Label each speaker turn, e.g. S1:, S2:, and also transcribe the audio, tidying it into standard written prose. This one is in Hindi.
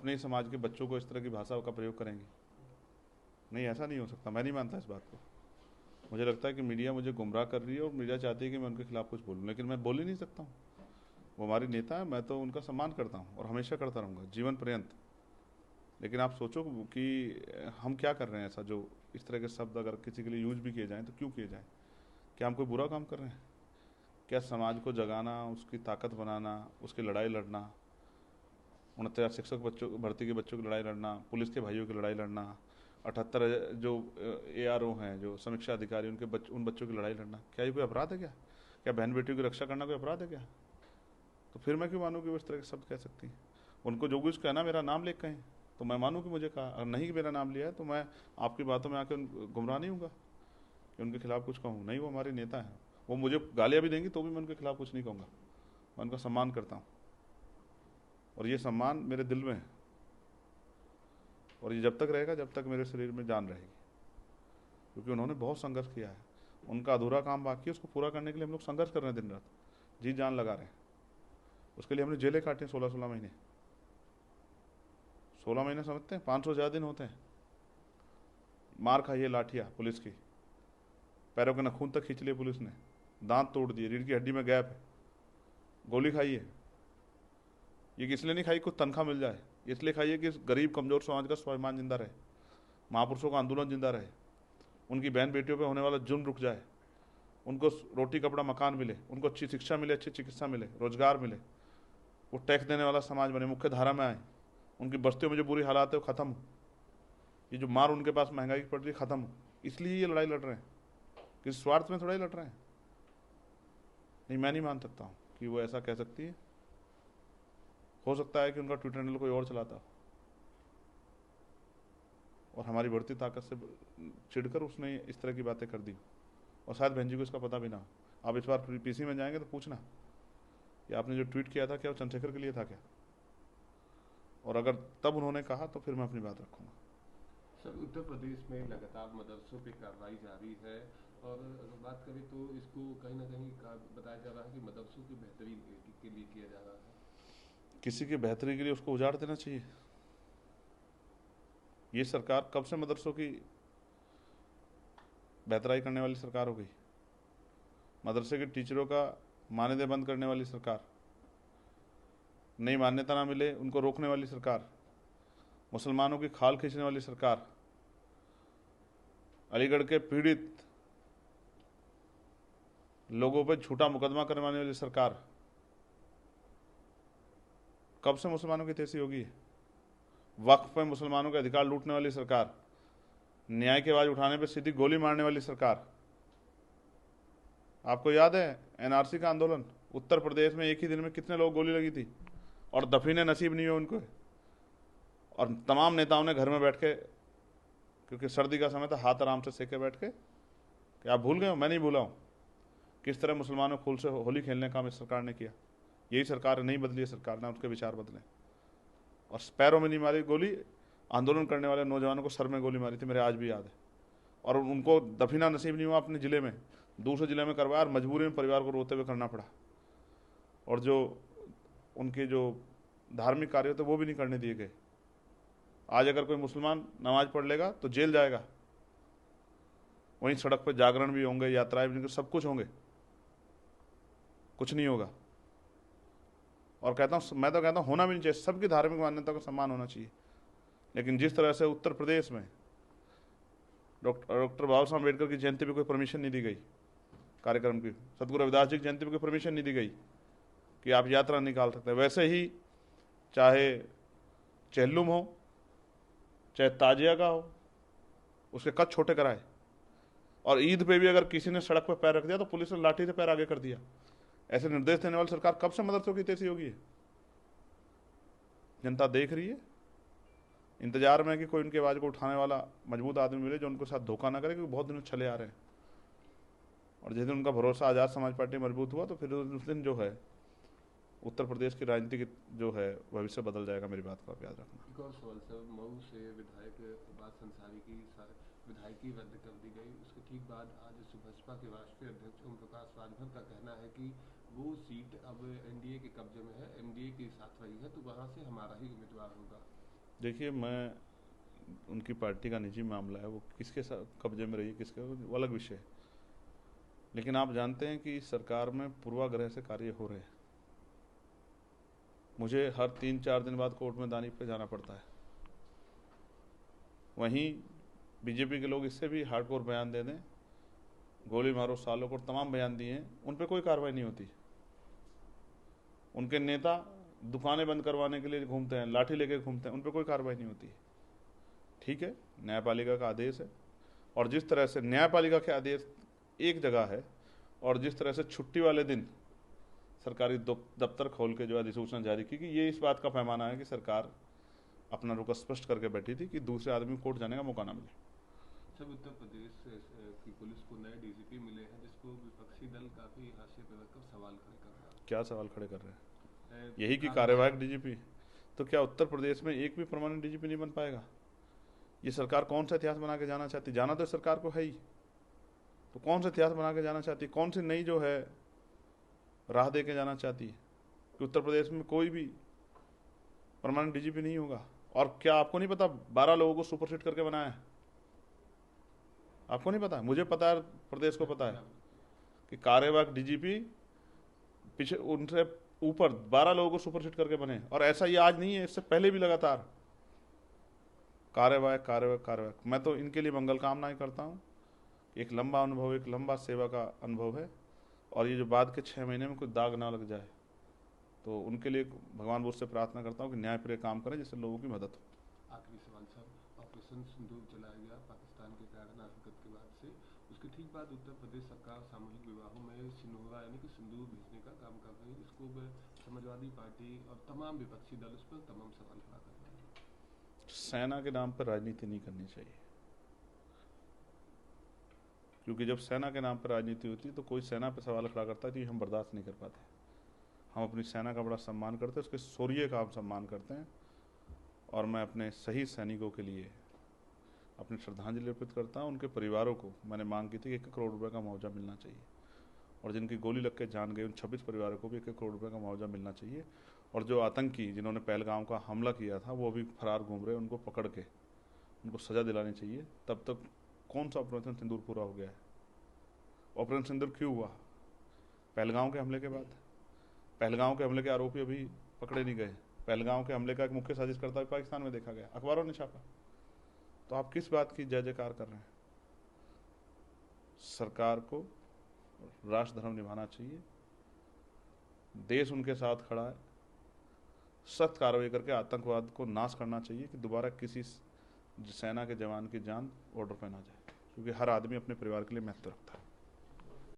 S1: अपने ही समाज के बच्चों को इस तरह की भाषा का प्रयोग करेंगी? नहीं, ऐसा नहीं हो सकता। मैं नहीं मानता इस बात को। मुझे लगता है कि मीडिया मुझे गुमराह कर रही है और मीडिया चाहती है कि मैं उनके खिलाफ कुछ बोलूँ, लेकिन मैं बोल ही नहीं सकता हूँ। वो हमारी नेता है, मैं तो उनका सम्मान करता हूँ और हमेशा करता रहूँगा जीवन पर्यंत। लेकिन आप सोचो कि हम क्या कर रहे हैं ऐसा, जो इस तरह के शब्द अगर किसी के लिए यूज भी किए जाएँ तो क्यों किए जाएँ? क्या हम कोई बुरा काम कर रहे हैं? क्या समाज को जगाना, उसकी ताकत बनाना, उसकी लड़ाई लड़ना, 69 शिक्षक बच्चों भर्ती के बच्चों की लड़ाई लड़ना, पुलिस के भाइयों की लड़ाई लड़ना, 78 जो ARO हैं, जो समीक्षा अधिकारी, उन बच्चों की लड़ाई लड़ना, क्या ये कोई अपराध है? क्या बहन बेटियों की रक्षा करना कोई अपराध है क्या? तो फिर मैं क्यों मानूँ कि वो इस तरह के शब्द कह सकती हैं? उनको जो कुछ कहना मेरा नाम लेकर कहें तो मैं मानूँ कि मुझे कहा, अगर नहीं मेरा नाम लिया है तो मैं आपकी बातों में आकर गुमराह नहीं हूँगा कि उनके खिलाफ कुछ कहूँ। नहीं, वो हमारे नेता हैं, वो मुझे गालियाँ भी देंगी तो भी मैं उनके खिलाफ कुछ नहीं कहूँगा। मैं उनका सम्मान करता हूँ और ये सम्मान मेरे दिल में है और ये जब तक रहेगा जब तक मेरे शरीर में जान रहेगी, क्योंकि उन्होंने बहुत संघर्ष किया है। उनका अधूरा काम बाकी है, उसको पूरा करने के लिए हम लोग संघर्ष कर रहे हैं, दिन रात जी जान लगा रहे हैं। उसके लिए हमने जेलें काटी हैं 16-16 महीने। 16 महीने समझते हैं, 500 ज़्यादा दिन होते हैं। मार खाई है लाठियाँ पुलिस की, पैरों के नखून तक खींच लिए पुलिस ने, दांत तोड़ दिए, रीढ़ की हड्डी में गैप है, गोली खाई है। ये इसलिए नहीं खाई कुछ तनख्वाह मिल जाए, इसलिए खाई है कि गरीब कमजोर समाज का स्वाभिमान जिंदा रहे, महापुरुषों का आंदोलन जिंदा रहे, उनकी बहन बेटियों पे होने वाला जुर्म रुक जाए, उनको रोटी कपड़ा मकान मिले, उनको अच्छी शिक्षा मिले, अच्छी चिकित्सा मिले, रोजगार मिले, वो टैक्स देने वाला समाज बने, मुख्य धारा में आए, उनकी बस्तियों में जो बुरी हालात है वो खत्म हो, ये जो मार उनके पास महंगाई की पड़ रही है खत्म हो। इसलिए ये लड़ाई लड़ रहे हैं, किसी स्वार्थ में थोड़ा ही लड़ रहे हैं। नहीं, मैं नहीं मान सकता हूँ कि वो ऐसा कह सकती है। हो सकता है कि उनका ट्विटर हैंडल कोई और चलाता हो और हमारी बढ़ती ताकत से चिढ़कर उसने इस तरह की बातें कर दी, और शायद बहन जी को इसका पता भी ना हो। आप इस बार PC में जाएंगे तो पूछना कि आपने जो ट्वीट किया था क्या वो चंद्रशेखर के लिए था क्या, और अगर तब उन्होंने कहा तो फिर मैं अपनी बात रखूँगा।
S2: सर, उत्तर प्रदेश में लगातार मदरसों पे कार्रवाई जारी है और अगर बात करें तो इसको कहीं ना कहीं बताया जा रहा है कि मदरसों की बेहतरी के लिए किया जा रहा है।
S1: किसी की बेहतरी के लिए उसको उजाड़ देना चाहिए। ये सरकार कब से मदरसों की बेहतराई करने वाली सरकार हो गई? मदरसे के टीचरों का मानदेय बंद करने वाली सरकार, नई मान्यता ना मिले उनको रोकने वाली सरकार, मुसलमानों की खाल खींचने वाली सरकार, अलीगढ़ के पीड़ित लोगों पर झूठा मुकदमा करवाने वाली सरकार, कब से मुसलमानों की तेजी होगी? वक्फ पे मुसलमानों के अधिकार लूटने वाली सरकार, न्याय की आवाज उठाने पर सीधी गोली मारने वाली सरकार। आपको याद है NRC का आंदोलन? उत्तर प्रदेश में एक ही दिन में कितने लोग गोली लगी थी और दफीने नसीब नहीं हुए उनको, और तमाम नेताओं ने घर में बैठ के, क्योंकि सर्दी का समय था, हाथ आराम से सेके बैठ के, कि आप भूल गए हो? मैं नहीं भूला हूँ किस तरह मुसलमानों खूल से होली खेलने का इस सरकार ने किया। यही सरकार नहीं बदली है, सरकार ने उसके विचार बदले, और पैरों में नहीं मारी गोली, आंदोलन करने वाले नौजवानों को सर में गोली मारी थी, मेरे आज भी याद है। और उनको दफीना नसीब नहीं हुआ अपने ज़िले में, दूसरे ज़िले में करवाया और मजबूरी में परिवार को रोते हुए करना पड़ा, और जो उनके जो धार्मिक कार्य थे वो भी नहीं करने दिए गए। आज अगर कोई मुसलमान नमाज पढ़ लेगा तो जेल जाएगा, वहीं सड़क पर जागरण भी होंगे, यात्राएं भी होंगी, सब कुछ होंगे, कुछ नहीं होगा। और कहता हूँ, मैं तो कहता हूँ होना भी नहीं चाहिए, सबकी धार्मिक मान्यता का सम्मान होना चाहिए। लेकिन जिस तरह से उत्तर प्रदेश में डॉक्टर बाबा साहब अम्बेडकर की जयंती पर कोई परमिशन नहीं दी गई कार्यक्रम की, सदगुरु रविदास जी की जयंती पर कोई परमिशन नहीं दी गई कि आप यात्रा निकाल सकते हैं, वैसे ही चाहे चेहल्लुम हो चाहे ताजिया का हो, उसके कद छोटे कराए। और ईद पे भी अगर किसी ने सड़क पर पैर रख दिया तो पुलिस ने लाठी से पैर आगे कर दिया। ऐसे निर्देश देने वाली सरकार कब से मदरसों की तेजी होगी? जनता देख रही है, इंतजार में कि कोई उनकी आवाज़ को उठाने वाला मजबूत आदमी मिले जो उनके साथ धोखा ना करे, क्योंकि बहुत दिनों चले आ रहे हैं। और जिस दिन उनका भरोसा आज़ाद समाज पार्टी मजबूत हुआ तो फिर उस दिन जो है उत्तर प्रदेश की राजनीति की जो है भविष्य बदल जाएगा। मेरी बात को आप याद रखना।
S2: एक और सवाल सर, मऊ से विधायक अब्बास अंसारी की विधायकी रद्द कर दी गई, उसके ठीक बाद आज सुभाषपा के राष्ट्रीय अध्यक्ष ओम प्रकाश राजभर का कहना है कि वो सीट अब NDA के कब्जे में है, NDA के साथ रही है तो वहाँ से हमारा ही उम्मीदवार होगा।
S1: देखिए, मैं उनकी पार्टी का निजी मामला है, वो किसके साथ कब्जे में रही है किसके, वो अलग विषय है। लेकिन आप जानते हैं कि सरकार में पूर्वाग्रह से कार्य हो रहे हैं। मुझे हर 3-4 दिन बाद कोर्ट में दानी पे जाना पड़ता है। वहीं बीजेपी के लोग इससे भी हार्डकोर बयान दे दें, गोली मारो सालों को, तमाम बयान दिए हैं, उन पर कोई कार्रवाई नहीं होती। उनके नेता दुकानें बंद करवाने के लिए घूमते हैं, लाठी लेके घूमते हैं, उन पर कोई कार्रवाई नहीं होती। ठीक है, न्यायपालिका का आदेश है, और जिस तरह से न्यायपालिका के आदेश एक जगह है, और जिस तरह से छुट्टी वाले दिन सरकारी दफ्तर खोल के जो अधिसूचना जारी की कि ये इस बात का पैमाना है कि सरकार अपना रुख स्पष्ट करके बैठी थी कि दूसरे आदमी को कोर्ट जाने का मौका ना मिले।
S2: सब उत्तर प्रदेश की पुलिस को नए डीजीपी मिले हैं, जिसको विपक्षी दल काफी हाशिए पे रखकर सवाल खड़े कर रहा है।
S1: क्या सवाल खड़े कर रहे हैं? यही कि कार्यवाहक डीजीपी, तो क्या उत्तर प्रदेश में एक भी परमानेंट डीजीपी नहीं बन पाएगा? ये सरकार कौन सा इतिहास बना के जाना चाहती? जाना तो सरकार को है ही, तो कौन सा इतिहास बना के जाना चाहती? कौन सी नई जो है राह दे के जाना चाहती है कि उत्तर प्रदेश में कोई भी परमानेंट डीजीपी नहीं होगा? और क्या आपको नहीं पता 12 लोगों को सुपरसीड करके बनाया है? आपको नहीं पता? मुझे पता है, प्रदेश को पता है कि कार्यवाहक डीजीपी पीछे उनसे ऊपर 12 लोगों को सुपरसीड करके बने। और ऐसा ये आज नहीं है, इससे पहले भी लगातार कार्यवाहक कार्यवाहक कार्यवाहक। मैं तो इनके लिए मंगल कामनाएं करता हूँ। एक लंबा अनुभव, एक लंबा सेवा का अनुभव है, और ये जो बाद के 6 महीने में कोई दाग ना लग जाए, तो उनके लिए भगवान बुद्ध से प्रार्थना करता हूँ कि न्यायप्रिय काम करें जिससे लोगों की मदद हो।
S2: आखिरी सवाल सर, ऑपरेशन सिंदूर चलाया गया पाकिस्तान के कारण हरकत के बाद से, उसके ठीक बाद उत्तर प्रदेश सरकार सामूहिक विवाहों में सिंदूरा यानी कि सिंदूर भेजने का काम कर रही है। इसको समाजवादी पार्टी और तमाम विपक्षी दल उस पर तमाम सवाल खड़ा कर रहे हैं।
S1: सेना के नाम पर राजनीति नहीं करनी चाहिए, क्योंकि जब सेना के नाम पर राजनीति होती है तो कोई सेना पर सवाल खड़ा करता है तो ये हम बर्दाश्त नहीं कर पाते। हम अपनी सेना का बड़ा सम्मान करते हैं, उसके शौर्य का हम सम्मान करते हैं, और मैं अपने शहीद सैनिकों के लिए अपनी श्रद्धांजलि अर्पित करता हूँ। उनके परिवारों को मैंने मांग की थी कि 1 करोड़ रुपये का मुआवजा मिलना चाहिए, और जिनकी गोली लग के जान गई उन 26 परिवारों को भी 1 करोड़ रुपये का मुआवजा मिलना चाहिए। और जो आतंकी जिन्होंने पहलगाम का हमला किया था वो भी फरार घूम रहे, उनको पकड़ के उनको सज़ा दिलानी चाहिए। तब तक कौन सा ऑपरेशन सिंदूर पूरा हो गया है? ऑपरेशन सिंदूर क्यों हुआ? पहलगाम के हमले के बाद। पहलगाम के हमले के आरोपी अभी पकड़े नहीं गए। पहलगाम के हमले का एक मुख्य साजिशकर्ता भी पाकिस्तान में देखा गया, अखबारों ने छापा। तो आप किस बात की जय जयकार कर रहे हैं? सरकार को राष्ट्र धर्म निभाना चाहिए, देश उनके साथ खड़ा है, सख्त कार्रवाई करके आतंकवाद को नाश करना चाहिए कि दोबारा किसी सेना के जवान की जान बॉर्डर पर ना जाए, क्योंकि हर आदमी अपने परिवार के लिए महत्व रखता है।